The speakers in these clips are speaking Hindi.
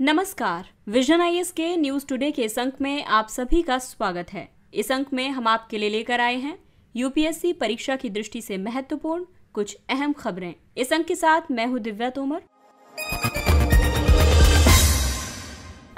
नमस्कार, विजन आईएएस के न्यूज टुडे के इस अंक में आप सभी का स्वागत है। इस अंक में हम आपके लिए लेकर आए हैं यूपीएससी परीक्षा की दृष्टि से महत्वपूर्ण कुछ अहम खबरें। इस अंक के साथ मैं हूं दिव्या तोमर।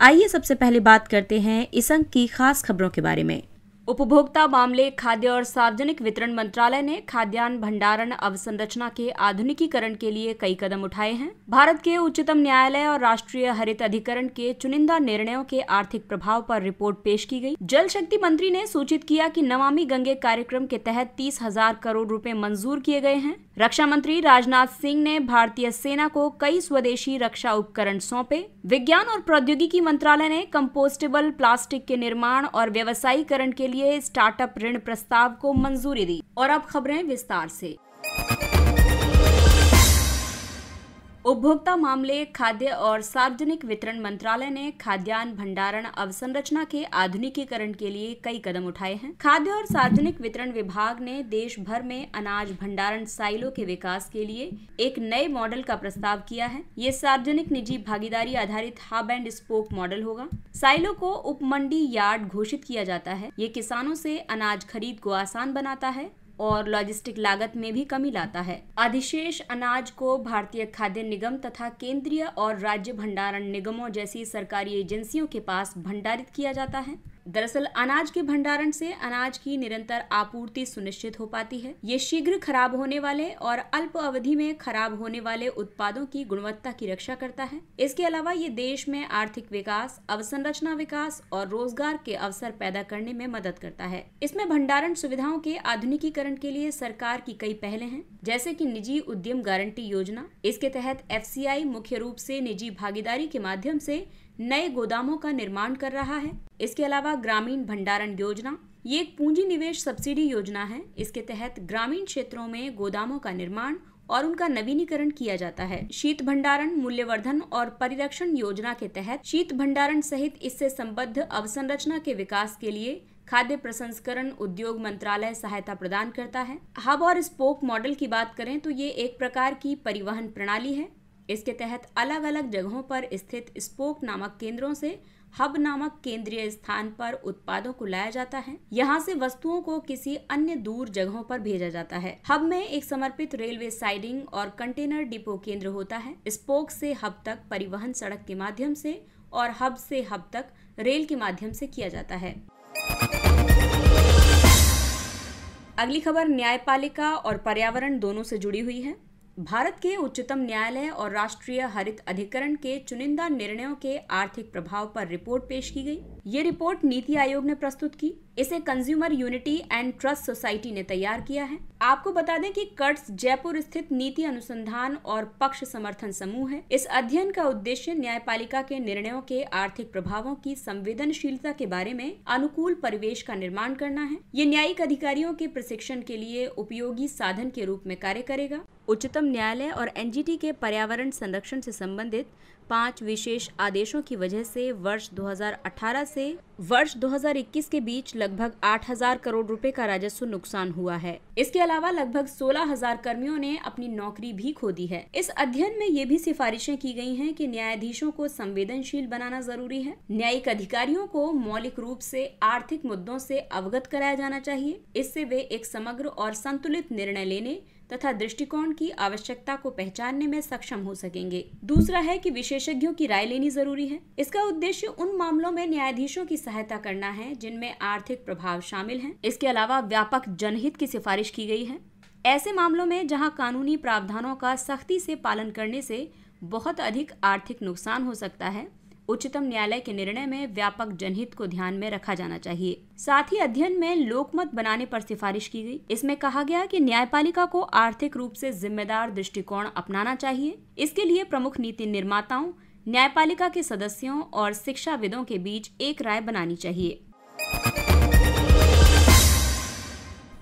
आइए सबसे पहले बात करते हैं इस अंक की खास खबरों के बारे में। उपभोक्ता मामले, खाद्य और सार्वजनिक वितरण मंत्रालय ने खाद्यान्न भंडारण अवसंरचना के आधुनिकीकरण के लिए कई कदम उठाए हैं। भारत के उच्चतम न्यायालय और राष्ट्रीय हरित अधिकरण के चुनिंदा निर्णयों के आर्थिक प्रभाव पर रिपोर्ट पेश की गई। जल शक्ति मंत्री ने सूचित किया कि नमामि गंगे कार्यक्रम के तहत 30,000 करोड़ रुपए मंजूर किए गए हैं। रक्षा मंत्री राजनाथ सिंह ने भारतीय सेना को कई स्वदेशी रक्षा उपकरण सौंपे। विज्ञान और प्रौद्योगिकी मंत्रालय ने कंपोस्टेबल प्लास्टिक के निर्माण और व्यवसायीकरण के लिए स्टार्टअप ऋण प्रस्ताव को मंजूरी दी। और अब खबरें विस्तार से। उपभोक्ता मामले, खाद्य और सार्वजनिक वितरण मंत्रालय ने खाद्यान्न भंडारण अवसंरचना के आधुनिकीकरण के लिए कई कदम उठाए हैं। खाद्य और सार्वजनिक वितरण विभाग ने देश भर में अनाज भंडारण साइलो के विकास के लिए एक नए मॉडल का प्रस्ताव किया है। ये सार्वजनिक निजी भागीदारी आधारित हब एंड स्पोक मॉडल होगा। साइलो को उपमंडी यार्ड घोषित किया जाता है। ये किसानों से अनाज खरीद को आसान बनाता है और लॉजिस्टिक लागत में भी कमी लाता है। अधिशेष अनाज को भारतीय खाद्य निगम तथा केंद्रीय और राज्य भंडारण निगमों जैसी सरकारी एजेंसियों के पास भंडारित किया जाता है। दरअसल अनाज के भंडारण से अनाज की निरंतर आपूर्ति सुनिश्चित हो पाती है। ये शीघ्र खराब होने वाले और अल्प अवधि में खराब होने वाले उत्पादों की गुणवत्ता की रक्षा करता है। इसके अलावा ये देश में आर्थिक विकास, अवसंरचना विकास और रोजगार के अवसर पैदा करने में मदद करता है। इसमें भंडारण सुविधाओं के आधुनिकीकरण के लिए सरकार की कई पहलें हैं, जैसे कि निजी उद्यम गारंटी योजना। इसके तहत एफसीआई मुख्य रूप से निजी भागीदारी के माध्यम से नए गोदामों का निर्माण कर रहा है। इसके अलावा ग्रामीण भंडारण योजना, ये एक पूंजी निवेश सब्सिडी योजना है। इसके तहत ग्रामीण क्षेत्रों में गोदामों का निर्माण और उनका नवीनीकरण किया जाता है। शीत भंडारण, मूल्यवर्धन और परिरक्षण योजना के तहत शीत भंडारण सहित इससे संबद्ध अवसंरचना के विकास के लिए खाद्य प्रसंस्करण उद्योग मंत्रालय सहायता प्रदान करता है। हब और स्पोक मॉडल की बात करें तो ये एक प्रकार की परिवहन प्रणाली है। इसके तहत अलग अलग जगहों पर स्थित स्पोक नामक केंद्रों से हब नामक केंद्रीय स्थान पर उत्पादों को लाया जाता है। यहाँ से वस्तुओं को किसी अन्य दूर जगहों पर भेजा जाता है। हब में एक समर्पित रेलवे साइडिंग और कंटेनर डिपो केंद्र होता है। स्पोक से हब तक परिवहन सड़क के माध्यम से और हब से हब तक रेल के माध्यम से किया जाता है। अगली खबर न्यायपालिका और पर्यावरण दोनों से जुड़ी हुई है। भारत के उच्चतम न्यायालय और राष्ट्रीय हरित अधिकरण के चुनिंदा निर्णयों के आर्थिक प्रभाव पर रिपोर्ट पेश की गई। ये रिपोर्ट नीति आयोग ने प्रस्तुत की। इसे consumer unity and trust society ने तैयार किया है। आपको बता दें कि कर्ट्स जयपुर स्थित नीति अनुसंधान और पक्ष समर्थन समूह है। इस अध्ययन का उद्देश्य न्यायपालिका के निर्णयों के आर्थिक प्रभावों की संवेदनशीलता के बारे में अनुकूल परिवेश का निर्माण करना है। ये न्यायिक अधिकारियों के प्रशिक्षण के लिए उपयोगी साधन के रूप में कार्य करेगा। उच्चतम न्यायालय और एनजीटी के पर्यावरण संरक्षण से संबंधित 5 विशेष आदेशों की वजह से वर्ष 2018 से वर्ष 2021 के बीच लगभग 8,000 करोड़ रुपए का राजस्व नुकसान हुआ है। इसके अलावा लगभग 16,000 कर्मियों ने अपनी नौकरी भी खो दी है। इस अध्ययन में ये भी सिफारिशें की गई हैं कि न्यायाधीशों को संवेदनशील बनाना जरूरी है। न्यायिक अधिकारियों को मौलिक रूप से आर्थिक मुद्दों से अवगत कराया जाना चाहिए। इससे वे एक समग्र और संतुलित निर्णय लेने तथा दृष्टिकोण की आवश्यकता को पहचानने में सक्षम हो सकेंगे। दूसरा है कि विशेषज्ञों की राय लेनी जरूरी है। इसका उद्देश्य उन मामलों में न्यायाधीशों की सहायता करना है जिनमें आर्थिक प्रभाव शामिल हैं। इसके अलावा व्यापक जनहित की सिफारिश की गई है। ऐसे मामलों में जहां कानूनी प्रावधानों का सख्ती से पालन करने से बहुत अधिक आर्थिक नुकसान हो सकता है, उच्चतम न्यायालय के निर्णय में व्यापक जनहित को ध्यान में रखा जाना चाहिए। साथ ही अध्ययन में लोकमत बनाने पर सिफारिश की गई। इसमें कहा गया कि न्यायपालिका को आर्थिक रूप से जिम्मेदार दृष्टिकोण अपनाना चाहिए। इसके लिए प्रमुख नीति निर्माताओं, न्यायपालिका के सदस्यों और शिक्षाविदों के बीच एक राय बनानी चाहिए।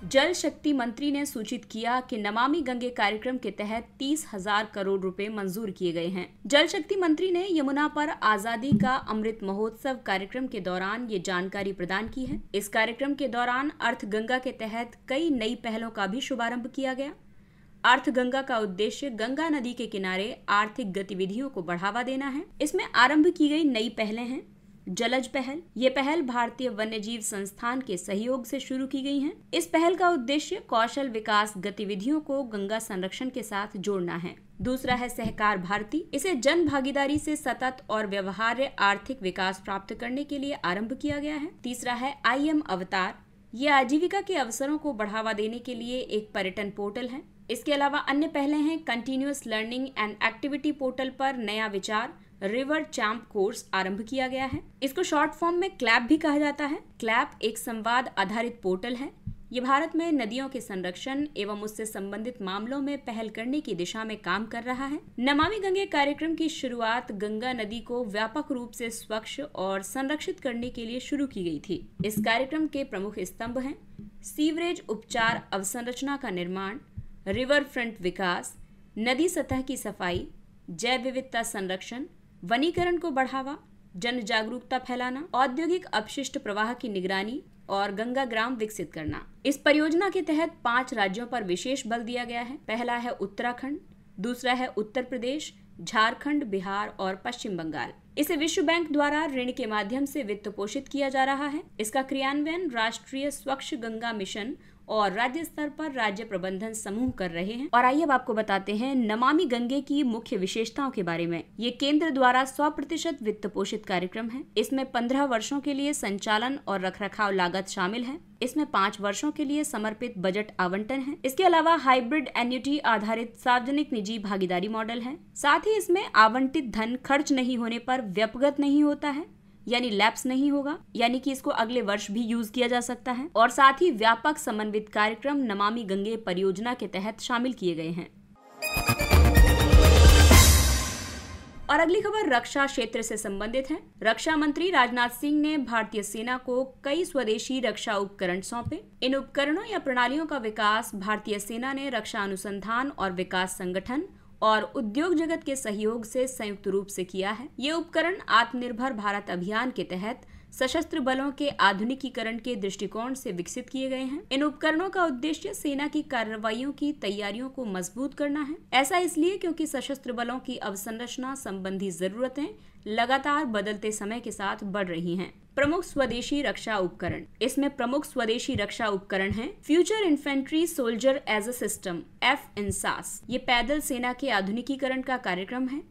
जल शक्ति मंत्री ने सूचित किया कि नमामि गंगे कार्यक्रम के तहत 30,000 करोड़ रुपए मंजूर किए गए हैं। जल शक्ति मंत्री ने यमुना पर आजादी का अमृत महोत्सव कार्यक्रम के दौरान ये जानकारी प्रदान की है। इस कार्यक्रम के दौरान अर्थ गंगा के तहत कई नई पहलों का भी शुभारंभ किया गया। अर्थ गंगा का उद्देश्य गंगा नदी के किनारे आर्थिक गतिविधियों को बढ़ावा देना है। इसमें आरंभ की गई नई पहलें हैं। जलज पहल, ये पहल भारतीय वन्यजीव संस्थान के सहयोग से शुरू की गई है। इस पहल का उद्देश्य कौशल विकास गतिविधियों को गंगा संरक्षण के साथ जोड़ना है। दूसरा है सहकार भारती, इसे जन भागीदारी से सतत और व्यवहार्य आर्थिक विकास प्राप्त करने के लिए आरंभ किया गया है। तीसरा है IM अवतार, ये आजीविका के अवसरों को बढ़ावा देने के लिए एक पर्यटन पोर्टल है। इसके अलावा अन्य पहले हैं continuous learning and activity portal पर नया विचार रिवर चैंप कोर्स आरंभ किया गया है। इसको शॉर्ट फॉर्म में क्लैप भी कहा जाता है। क्लैप एक संवाद आधारित पोर्टल है। ये भारत में नदियों के संरक्षण एवं उससे संबंधित मामलों में पहल करने की दिशा में काम कर रहा है। नमामि गंगे कार्यक्रम की शुरुआत गंगा नदी को व्यापक रूप से स्वच्छ और संरक्षित करने के लिए शुरू की गई थी। इस कार्यक्रम के प्रमुख स्तंभ हैं सीवरेज उपचार अवसंरचना का निर्माण, रिवर फ्रंट विकास, नदी सतह की सफाई, जैव विविधता संरक्षण, वनीकरण को बढ़ावा, जन जागरूकता फैलाना, औद्योगिक अपशिष्ट प्रवाह की निगरानी और गंगा ग्राम विकसित करना। इस परियोजना के तहत 5 राज्यों पर विशेष बल दिया गया है। पहला है उत्तराखंड, दूसरा है उत्तर प्रदेश, झारखंड, बिहार और पश्चिम बंगाल। इसे विश्व बैंक द्वारा ऋण के माध्यम से वित्त पोषित किया जा रहा है। इसका क्रियान्वयन राष्ट्रीय स्वच्छ गंगा मिशन और राज्य स्तर पर राज्य प्रबंधन समूह कर रहे हैं। और आइए अब आपको बताते हैं नमामि गंगे की मुख्य विशेषताओं के बारे में। ये केंद्र द्वारा 100% वित्त पोषित कार्यक्रम है। इसमें 15 वर्षों के लिए संचालन और रखरखाव लागत शामिल है। इसमें 5 वर्षों के लिए समर्पित बजट आवंटन है। इसके अलावा हाइब्रिड एन्युटी आधारित सार्वजनिक निजी भागीदारी मॉडल है। साथ ही इसमें आवंटित धन खर्च नहीं होने पर व्यपगत नहीं होता है, यानी लैप्स नहीं होगा, यानी कि इसको अगले वर्ष भी यूज किया जा सकता है। और साथ ही व्यापक समन्वित कार्यक्रम नमामि गंगे परियोजना के तहत शामिल किए गए हैं। और अगली खबर रक्षा क्षेत्र से संबंधित है। रक्षा मंत्री राजनाथ सिंह ने भारतीय सेना को कई स्वदेशी रक्षा उपकरण सौंपे। इन उपकरणों या प्रणालियों का विकास भारतीय सेना ने रक्षा अनुसंधान और विकास संगठन और उद्योग जगत के सहयोग से संयुक्त रूप से किया है। ये उपकरण आत्मनिर्भर भारत अभियान के तहत सशस्त्र बलों के आधुनिकीकरण के दृष्टिकोण से विकसित किए गए हैं। इन उपकरणों का उद्देश्य सेना की कार्रवाइयों की तैयारियों को मजबूत करना है। ऐसा इसलिए क्योंकि सशस्त्र बलों की अवसंरचना संबंधी जरूरतें लगातार बदलते समय के साथ बढ़ रही हैं। प्रमुख स्वदेशी रक्षा उपकरण, इसमें प्रमुख स्वदेशी रक्षा उपकरण हैं future infantry soldier as a system FINSAS। ये पैदल सेना के आधुनिकीकरण का कार्यक्रम है।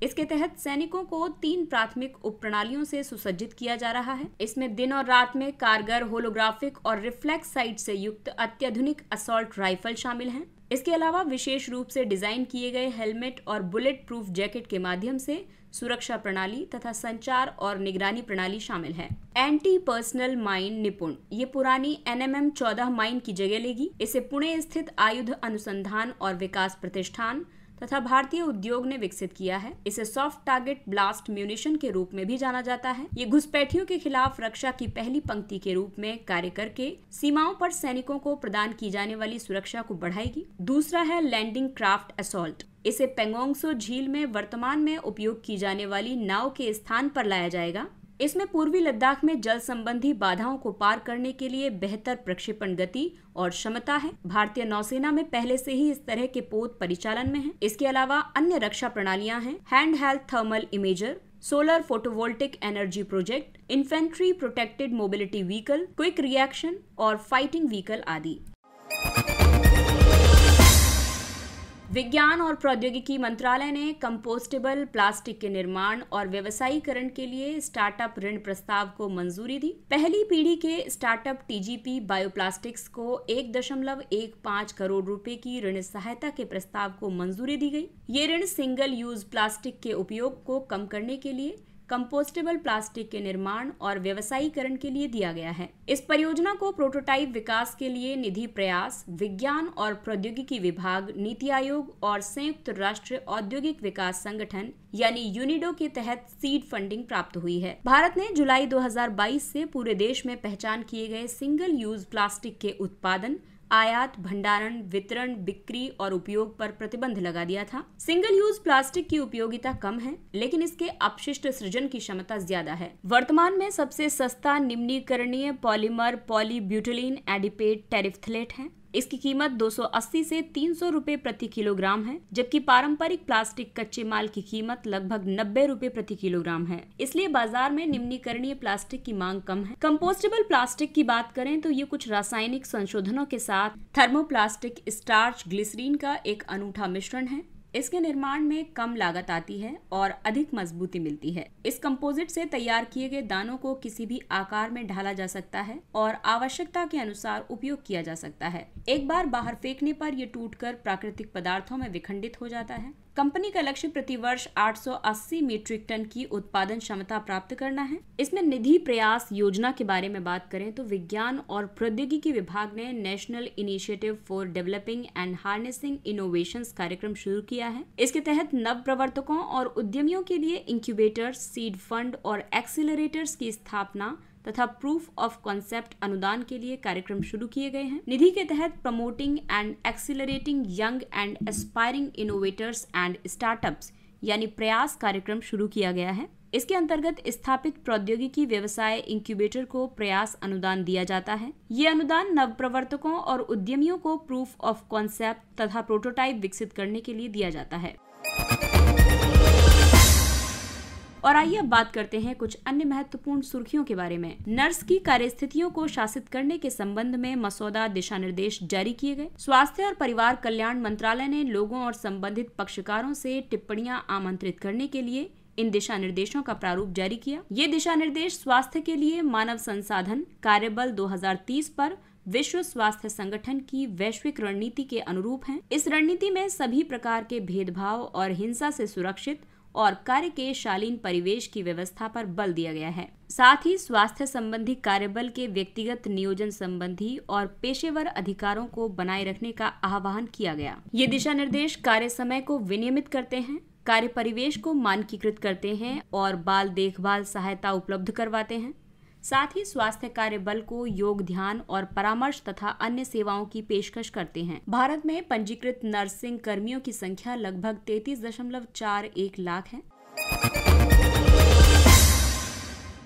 इसके तहत सैनिकों को 3 प्राथमिक उप प्रणालियों से सुसज्जित किया जा रहा है। इसमें दिन और रात में कारगर, होलोग्राफिक और रिफ्लेक्स साइट से युक्त अत्याधुनिक असॉल्ट राइफल शामिल हैं। इसके अलावा विशेष रूप से डिजाइन किए गए हेलमेट और बुलेट प्रूफ जैकेट के माध्यम से सुरक्षा प्रणाली तथा संचार और निगरानी प्रणाली शामिल है। एंटी पर्सनल माइन निपुण, ये पुरानी NMM-14 माइन की जगह लेगी। इसे पुणे स्थित आयुध अनुसंधान और विकास प्रतिष्ठान तथा भारतीय उद्योग ने विकसित किया है। इसे सॉफ्ट टारगेट ब्लास्ट म्यूनिशन के रूप में भी जाना जाता है। ये घुसपैठियों के खिलाफ रक्षा की पहली पंक्ति के रूप में कार्य करके सीमाओं पर सैनिकों को प्रदान की जाने वाली सुरक्षा को बढ़ाएगी। दूसरा है लैंडिंग क्राफ्ट असॉल्ट। इसे पेंगोंग सो झील में वर्तमान में उपयोग की जाने वाली नाव के स्थान पर लाया जाएगा। इसमें पूर्वी लद्दाख में जल संबंधी बाधाओं को पार करने के लिए बेहतर प्रक्षेपण गति और क्षमता है। भारतीय नौसेना में पहले से ही इस तरह के पोत परिचालन में हैं। इसके अलावा अन्य रक्षा प्रणालियां हैं hand held thermal imager, solar photovoltaic energy project, infantry protected mobility vehicle, quick reaction और फाइटिंग व्हीकल आदि। विज्ञान और प्रौद्योगिकी मंत्रालय ने कंपोस्टेबल प्लास्टिक के निर्माण और व्यवसायीकरण के लिए स्टार्टअप ऋण प्रस्ताव को मंजूरी दी। पहली पीढ़ी के स्टार्टअप TGP बायोप्लास्टिक्स को 1.15 करोड़ रुपए की ऋण सहायता के प्रस्ताव को मंजूरी दी गई। ये ऋण सिंगल यूज प्लास्टिक के उपयोग को कम करने के लिए कंपोस्टेबल प्लास्टिक के निर्माण और व्यवसायीकरण के लिए दिया गया है। इस परियोजना को प्रोटोटाइप विकास के लिए निधि प्रयास, विज्ञान और प्रौद्योगिकी विभाग, नीति आयोग और संयुक्त राष्ट्र औद्योगिक विकास संगठन यानी यूनिडो के तहत सीड फंडिंग प्राप्त हुई है। भारत ने जुलाई 2022 से पूरे देश में पहचान किए गए सिंगल यूज प्लास्टिक के उत्पादन, आयात, भंडारण, वितरण, बिक्री और उपयोग पर प्रतिबंध लगा दिया था। सिंगल यूज प्लास्टिक की उपयोगिता कम है, लेकिन इसके अपशिष्ट सृजन की क्षमता ज्यादा है। वर्तमान में सबसे सस्ता निम्नीकरणीय पॉलीमर पॉलीब्यूटिलीन एडिपेट टेरिफ्थलेट है। इसकी कीमत 280 से 300 रुपए प्रति किलोग्राम है, जबकि पारंपरिक प्लास्टिक कच्चे माल की कीमत लगभग 90 रुपए प्रति किलोग्राम है। इसलिए बाजार में निम्नीकरणीय प्लास्टिक की मांग कम है। कंपोस्टेबल प्लास्टिक की बात करें तो ये कुछ रासायनिक संशोधनों के साथ थर्मोप्लास्टिक स्टार्च ग्लिसरीन का एक अनूठा मिश्रण है। इसके निर्माण में कम लागत आती है और अधिक मजबूती मिलती है। इस कंपोजिट से तैयार किए गए दानों को किसी भी आकार में ढाला जा सकता है और आवश्यकता के अनुसार उपयोग किया जा सकता है। एक बार बाहर फेंकने पर यह टूटकर प्राकृतिक पदार्थों में विखंडित हो जाता है। कंपनी का लक्ष्य प्रति वर्ष 880 मीट्रिक टन की उत्पादन क्षमता प्राप्त करना है। इसमें निधि प्रयास योजना के बारे में बात करें तो विज्ञान और प्रौद्योगिकी विभाग ने national initiative for developing and harnessing innovations कार्यक्रम शुरू किया है। इसके तहत नव प्रवर्तकों और उद्यमियों के लिए इंक्यूबेटर्स, सीड फंड और एक्सीलरेटर्स की स्थापना तथा प्रूफ ऑफ कॉन्सेप्ट अनुदान के लिए कार्यक्रम शुरू किए गए हैं। निधि के तहत promoting and accelerating young and aspiring innovators and startups यानी प्रयास कार्यक्रम शुरू किया गया है। इसके अंतर्गत स्थापित प्रौद्योगिकी व्यवसाय इंक्यूबेटर को प्रयास अनुदान दिया जाता है। ये अनुदान नव प्रवर्तकों और उद्यमियों को प्रूफ ऑफ कॉन्सेप्ट तथा प्रोटोटाइप विकसित करने के लिए दिया जाता है। और आइए अब बात करते हैं कुछ अन्य महत्वपूर्ण सुर्खियों के बारे में। नर्स की कार्यस्थितियों को शासित करने के संबंध में मसौदा दिशा निर्देश जारी किए गए। स्वास्थ्य और परिवार कल्याण मंत्रालय ने लोगों और संबंधित पक्षकारों से टिप्पणियां आमंत्रित करने के लिए इन दिशा निर्देशों का प्रारूप जारी किया। ये दिशा निर्देश स्वास्थ्य के लिए मानव संसाधन कार्यबल 2030 पर विश्व स्वास्थ्य संगठन की वैश्विक रणनीति के अनुरूप हैं। इस रणनीति में सभी प्रकार के भेदभाव और हिंसा से सुरक्षित और कार्य के शालीन परिवेश की व्यवस्था पर बल दिया गया है। साथ ही स्वास्थ्य संबंधी कार्यबल के व्यक्तिगत नियोजन संबंधी और पेशेवर अधिकारों को बनाए रखने का आह्वान किया गया। ये दिशा निर्देश कार्य समय को विनियमित करते हैं, कार्य परिवेश को मानकीकृत करते हैं और बाल देखभाल सहायता उपलब्ध करवाते हैं। साथ ही स्वास्थ्य कार्य बल को योग, ध्यान और परामर्श तथा अन्य सेवाओं की पेशकश करते हैं। भारत में पंजीकृत नर्सिंग कर्मियों की संख्या लगभग 33.41 लाख है।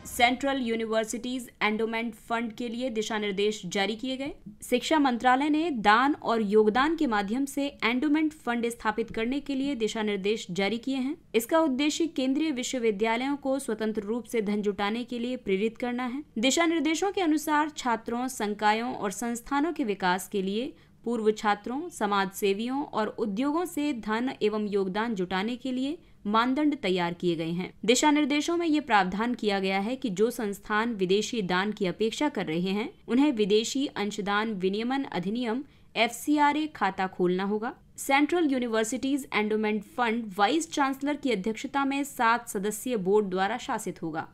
सेंट्रल यूनिवर्सिटीज एंडोमेंट फंड के लिए दिशा निर्देश जारी किए गए। शिक्षा मंत्रालय ने दान और योगदान के माध्यम से एंडोमेंट फंड स्थापित करने के लिए दिशा निर्देश जारी किए हैं। इसका उद्देश्य केंद्रीय विश्वविद्यालयों को स्वतंत्र रूप से धन जुटाने के लिए प्रेरित करना है। दिशा निर्देशों के अनुसार छात्रों, संकायों और संस्थानों के विकास के लिए पूर्व छात्रों, समाज सेवियों और उद्योगों से धन एवं योगदान जुटाने के लिए मानदंड तैयार किए गए हैं। दिशा निर्देशों में ये प्रावधान किया गया है कि जो संस्थान विदेशी दान की अपेक्षा कर रहे हैं उन्हें विदेशी अंशदान विनियमन अधिनियम FCRA खाता खोलना होगा। Central universities endowment fund vice chancellor की अध्यक्षता में 7 सदस्यीय बोर्ड द्वारा शासित होगा।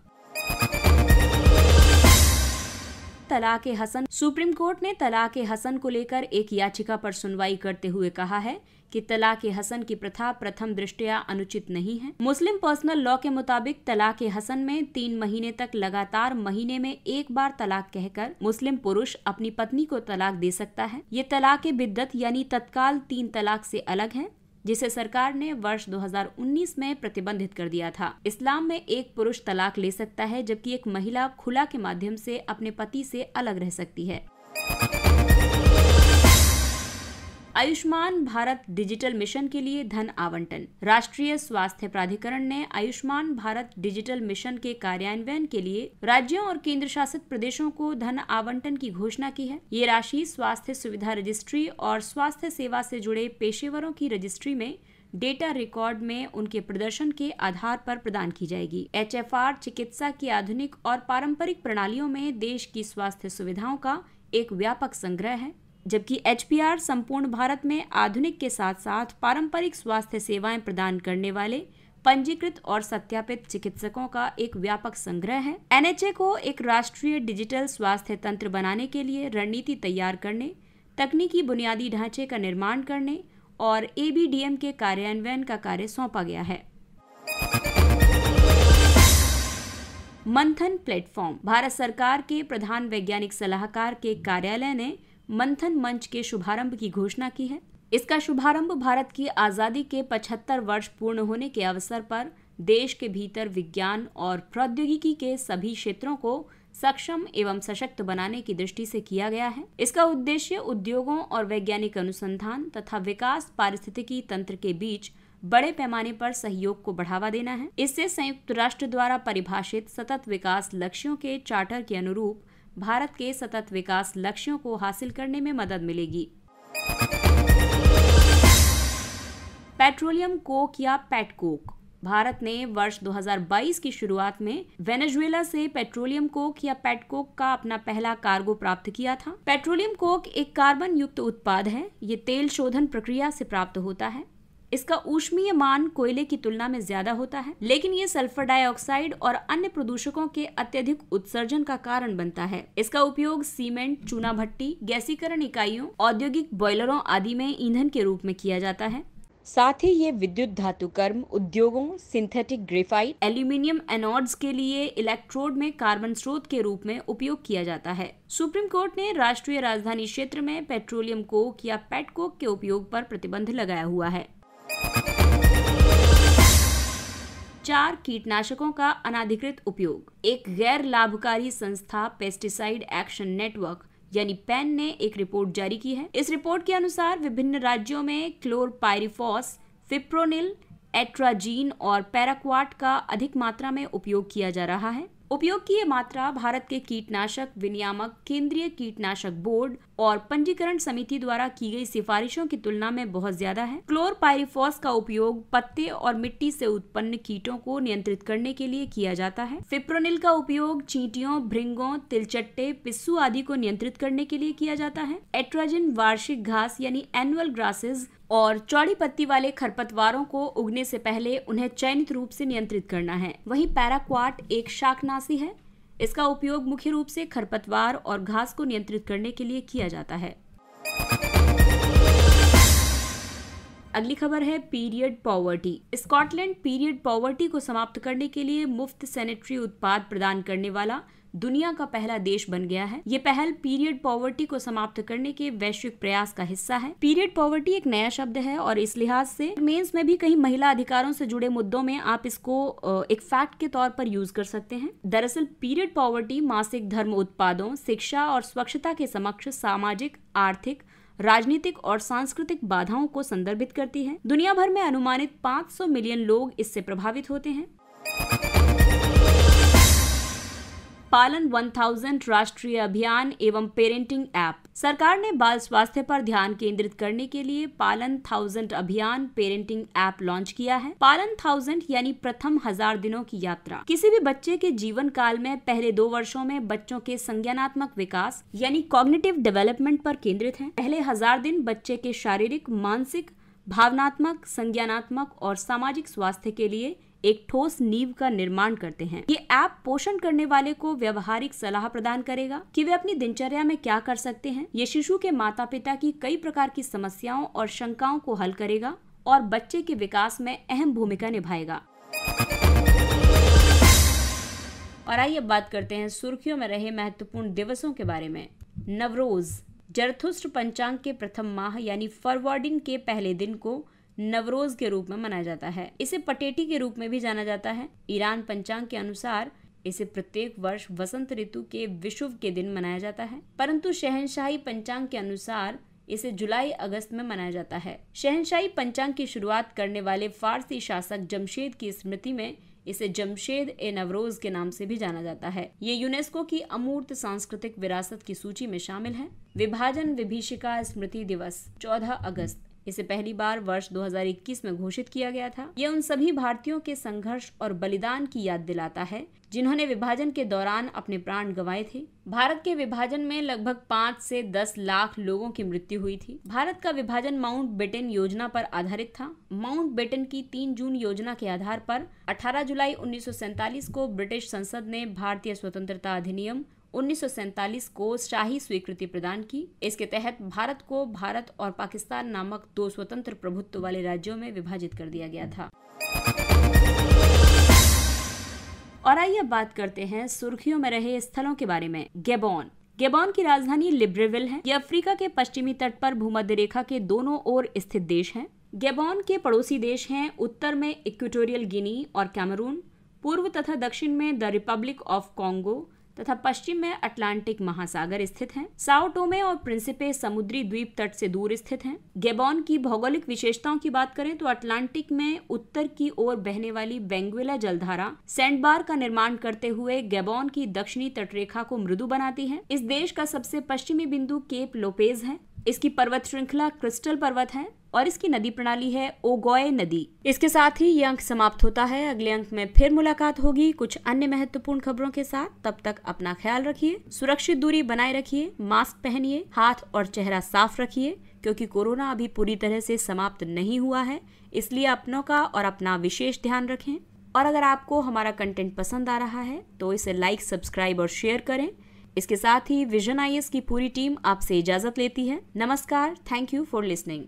तलाक ए हसन। सुप्रीम कोर्ट ने तलाक ए हसन को लेकर एक याचिका पर सुनवाई करते हुए कहा है कि तलाक ए हसन की प्रथा प्रथम दृष्टया अनुचित नहीं है। मुस्लिम पर्सनल लॉ के मुताबिक तलाक ए हसन में 3 महीने तक लगातार महीने में एक बार तलाक कहकर मुस्लिम पुरुष अपनी पत्नी को तलाक दे सकता है। ये तलाक ए बिद्दत यानी तत्काल 3 तलाक से अलग है, जिसे सरकार ने वर्ष 2019 में प्रतिबंधित कर दिया था। इस्लाम में एक पुरुष तलाक ले सकता है, जबकि एक महिला खुला के माध्यम से अपने पति से अलग रह सकती है। आयुष्मान भारत डिजिटल मिशन के लिए धन आवंटन। राष्ट्रीय स्वास्थ्य प्राधिकरण ने आयुष्मान भारत डिजिटल मिशन के कार्यान्वयन के लिए राज्यों और केंद्र शासित प्रदेशों को धन आवंटन की घोषणा की है। ये राशि स्वास्थ्य सुविधा रजिस्ट्री और स्वास्थ्य सेवा से जुड़े पेशेवरों की रजिस्ट्री में डेटा रिकॉर्ड में उनके प्रदर्शन के आधार पर प्रदान की जाएगी। HFR चिकित्सा की आधुनिक और पारंपरिक प्रणालियों में देश की स्वास्थ्य सुविधाओं का एक व्यापक संग्रह है, जबकि HPR संपूर्ण भारत में आधुनिक के साथ साथ पारंपरिक स्वास्थ्य सेवाएं प्रदान करने वाले पंजीकृत और सत्यापित चिकित्सकों का एक व्यापक संग्रह है। NHA को एक राष्ट्रीय डिजिटल स्वास्थ्य तंत्र बनाने के लिए रणनीति तैयार करने, तकनीकी बुनियादी ढांचे का निर्माण करने और ABDM के कार्यान्वयन का कार्य सौंपा गया है। मंथन प्लेटफॉर्म। भारत सरकार के प्रधान वैज्ञानिक सलाहकार के कार्यालय ने मंथन मंच के शुभारंभ की घोषणा की है। इसका शुभारंभ भारत की आजादी के 75 वर्ष पूर्ण होने के अवसर पर देश के भीतर विज्ञान और प्रौद्योगिकी के सभी क्षेत्रों को सक्षम एवं सशक्त बनाने की दृष्टि से किया गया है। इसका उद्देश्य उद्योगों और वैज्ञानिक अनुसंधान तथा विकास पारिस्थितिकी तंत्र के बीच बड़े पैमाने पर सहयोग को बढ़ावा देना है। इससे संयुक्त राष्ट्र द्वारा परिभाषित सतत विकास लक्ष्यों के चार्टर के अनुरूप भारत के सतत विकास लक्ष्यों को हासिल करने में मदद मिलेगी। पेट्रोलियम कोक या पेटकोक। भारत ने वर्ष 2022 की शुरुआत में वेनेजुएला से पेट्रोलियम कोक या पेटकोक का अपना पहला कार्गो प्राप्त किया था। पेट्रोलियम कोक एक कार्बन युक्त उत्पाद है। ये तेल शोधन प्रक्रिया से प्राप्त होता है। इसका ऊष्मीय मान कोयले की तुलना में ज्यादा होता है, लेकिन ये सल्फर डाइऑक्साइड और अन्य प्रदूषकों के अत्यधिक उत्सर्जन का कारण बनता है। इसका उपयोग सीमेंट, चूना भट्टी, गैसीकरण इकाइयों, औद्योगिक बॉयलरों आदि में ईंधन के रूप में किया जाता है। साथ ही ये विद्युत धातु कर्म उद्योगों, सिंथेटिक ग्रेफाइट, एल्यूमिनियम एनोड्स के लिए इलेक्ट्रोड में कार्बन स्रोत के रूप में उपयोग किया जाता है। सुप्रीम कोर्ट ने राष्ट्रीय राजधानी क्षेत्र में पेट्रोलियम कोक या पेटकोक के उपयोग पर प्रतिबंध लगाया हुआ है। 4 कीटनाशकों का अनाधिकृत उपयोग। एक गैर लाभकारी संस्था पेस्टिसाइड एक्शन नेटवर्क यानी पैन ने एक रिपोर्ट जारी की है। इस रिपोर्ट के अनुसार विभिन्न राज्यों में क्लोरपाइरिफॉस, फिप्रोनिल, एट्राजीन और पैराक्वाट का अधिक मात्रा में उपयोग किया जा रहा है। उपयोग की ये मात्रा भारत के कीटनाशक विनियामक, केंद्रीय कीटनाशक बोर्ड और पंजीकरण समिति द्वारा की गई सिफारिशों की तुलना में बहुत ज्यादा है। क्लोरपाइरिफॉस का उपयोग पत्ते और मिट्टी से उत्पन्न कीटों को नियंत्रित करने के लिए किया जाता है। फिप्रोनिल का उपयोग चींटियों, भृंगों, तिलचट्टे, पिस्सू आदि को नियंत्रित करने के लिए किया जाता है। एट्राजिन वार्षिक घास यानी एनुअल ग्रासेस और चौड़ी पत्ती वाले खरपतवारों को उगने से पहले उन्हें चयनित रूप से नियंत्रित करना है। वहीं पैराक्वाट एक शाकनाशी है। इसका उपयोग मुख्य रूप से खरपतवार और घास को नियंत्रित करने के लिए किया जाता है। अगली खबर है period poverty. Scotland period poverty को समाप्त करने के लिए मुफ्त सैनिटरी उत्पाद प्रदान करने वाला दुनिया का पहला देश बन गया है। ये पहल पीरियड पॉवर्टी को समाप्त करने के वैश्विक प्रयास का हिस्सा है। पीरियड पॉवर्टी एक नया शब्द है और इस लिहाज से मेंस में भी कहीं महिला अधिकारों से जुड़े मुद्दों में आप इसको एक फैक्ट के तौर पर यूज कर सकते हैं। दरअसल पीरियड पॉवर्टी मासिक धर्म उत्पादों, शिक्षा और स्वच्छता के समक्ष सामाजिक, आर्थिक, राजनीतिक और सांस्कृतिक बाधाओं को संदर्भित करती है। दुनिया भर में अनुमानित 500 मिलियन लोग इससे प्रभावित होते हैं। पालन 1000 राष्ट्रीय अभियान एवं पेरेंटिंग ऐप। सरकार ने बाल स्वास्थ्य पर ध्यान केंद्रित करने के लिए पालन 1000 अभियान पेरेंटिंग ऐप लॉन्च किया है। पालन 1000 यानी प्रथम 1000 दिनों की यात्रा किसी भी बच्चे के जीवन काल में पहले 2 वर्षों में बच्चों के संज्ञानात्मक विकास यानी कॉग्निटिव डेवलपमेंट पर केंद्रित है। पहले 1000 दिन बच्चे के शारीरिक, मानसिक, भावनात्मक, संज्ञानात्मक और सामाजिक स्वास्थ्य के लिए एक ठोस नींव का निर्माण करते हैं। ये ऐप पोषण करने वाले को व्यवहारिक सलाह प्रदान करेगा कि वे अपनी दिनचर्या में क्या कर सकते हैं। ये शिशु के माता पिता की कई प्रकार की समस्याओं और शंकाओं को हल करेगा और बच्चे के विकास में अहम भूमिका निभाएगा। और आइए अब बात करते हैं सुर्खियों में रहे महत्वपूर्ण दिवसों के बारे में। नवरोज। जरथुस्त्र पंचांग के प्रथम माह यानी फरवर्डिन के पहले दिन को नवरोज के रूप में मनाया जाता है। इसे पटेटी के रूप में भी जाना जाता है। ईरान पंचांग के अनुसार इसे प्रत्येक वर्ष वसंत ऋतु के विषुव के दिन मनाया जाता है, परंतु शहंशाही पंचांग के अनुसार इसे जुलाई अगस्त में मनाया जाता है। शहंशाही पंचांग की शुरुआत करने वाले फारसी शासक जमशेद की स्मृति में इसे जमशेद ए नवरोज के नाम से भी जाना जाता है। ये यूनेस्को की अमूर्त सांस्कृतिक विरासत की सूची में शामिल है। विभाजन विभीषिका स्मृति दिवस 14 अगस्त। इसे पहली बार वर्ष 2021 में घोषित किया गया था। यह उन सभी भारतीयों के संघर्ष और बलिदान की याद दिलाता है जिन्होंने विभाजन के दौरान अपने प्राण गंवाए थे। भारत के विभाजन में लगभग 5 से 10 लाख लोगों की मृत्यु हुई थी। भारत का विभाजन माउंट बेटन योजना पर आधारित था। माउंट बेटन की 3 जून योजना के आधार पर 18 जुलाई 1947 को ब्रिटिश संसद ने भारतीय स्वतंत्रता अधिनियम 1947 को शाही स्वीकृति प्रदान की। इसके तहत भारत को भारत और पाकिस्तान नामक 2 स्वतंत्र प्रभुत्व वाले राज्यों में विभाजित कर दिया गया था। और आइए बात करते हैं सुर्खियों में रहे स्थलों के बारे में। गैबोन। गैबोन की राजधानी लिब्रेविल है। यह अफ्रीका के पश्चिमी तट पर भूमध्य रेखा के दोनों ओर स्थित देश है। गैबोन के पड़ोसी देश हैं उत्तर में इक्वेटोरियल गिनी और कैमरून, पूर्व तथा दक्षिण में द रिपब्लिक ऑफ कॉन्गो, तथा पश्चिम में अटलांटिक महासागर स्थित हैं। साओ टोमे और प्रिंसिपे समुद्री द्वीप तट से दूर स्थित हैं। गैबोन की भौगोलिक विशेषताओं की बात करें तो अटलांटिक में उत्तर की ओर बहने वाली बेंगुएला जलधारा सैंडबार का निर्माण करते हुए गैबोन की दक्षिणी तटरेखा को मृदु बनाती है। इस देश का सबसे पश्चिमी बिंदु केप लोपेज है। इसकी पर्वत श्रृंखला क्रिस्टल पर्वत है और इसकी नदी प्रणाली है ओगोए नदी। इसके साथ ही ये अंक समाप्त होता है। अगले अंक में फिर मुलाकात होगी कुछ अन्य महत्वपूर्ण खबरों के साथ। तब तक अपना ख्याल रखिए, सुरक्षित दूरी बनाए रखिए, मास्क पहनिए, हाथ और चेहरा साफ रखिए, क्योंकि कोरोना अभी पूरी तरह से समाप्त नहीं हुआ है। इसलिए अपनों का और अपना विशेष ध्यान रखें। और अगर आपको हमारा कंटेंट पसंद आ रहा है तो इसे लाइक, सब्सक्राइब और शेयर करें। इसके साथ ही विजन IAS की पूरी टीम आपसे इजाजत लेती है। नमस्कार, थैंक यू फॉर लिसनिंग।